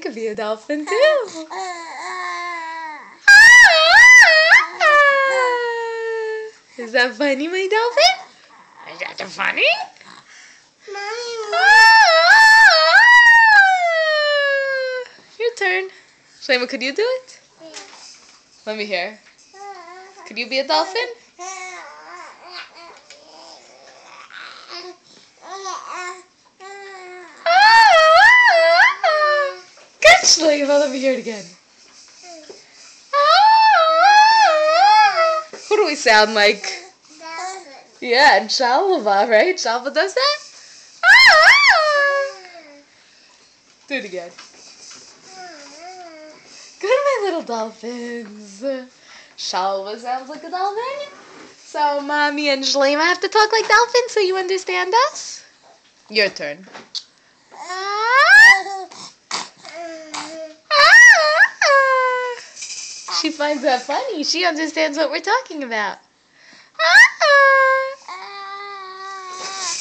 could be a dolphin too. Is that funny, my dolphin? Is that funny? Your turn. Shlomo, could you do it? Let me hear. Could you be a dolphin? Good, Shlomo. Let me hear it again. Who do we sound like? Yeah, and Shalva, right? Shalva does that? Do it again. Good, my little dolphins. Shalva sounds like a dolphin. So Mommy and Shlomo have to talk like dolphins so you understand us? Your turn. She finds that funny. She understands what we're talking about.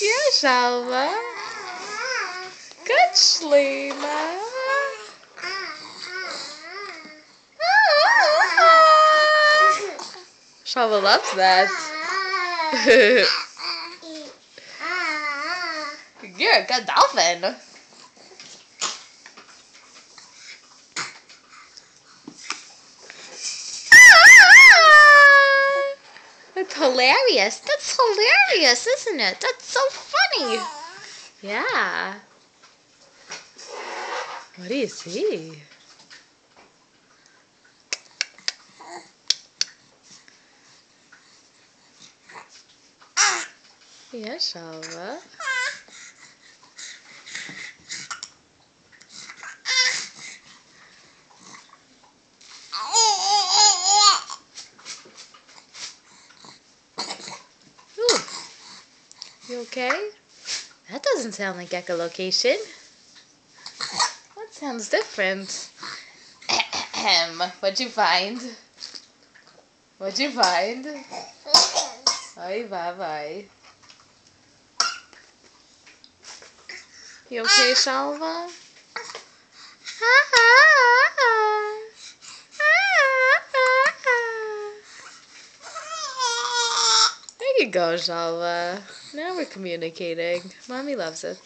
Yeah, Shalva. Good, Shlomo. Shalva loves that. You're a good dolphin. That's hilarious. That's hilarious, isn't it? That's so funny. Yeah. What do you see? Yeah, Shalva. Ooh. You okay? That doesn't sound like echolocation. That sounds different. What'd you find? What'd you find? Bye, bye. You okay, Shalva? There you go, Shalva. Now we're communicating. Mommy loves it.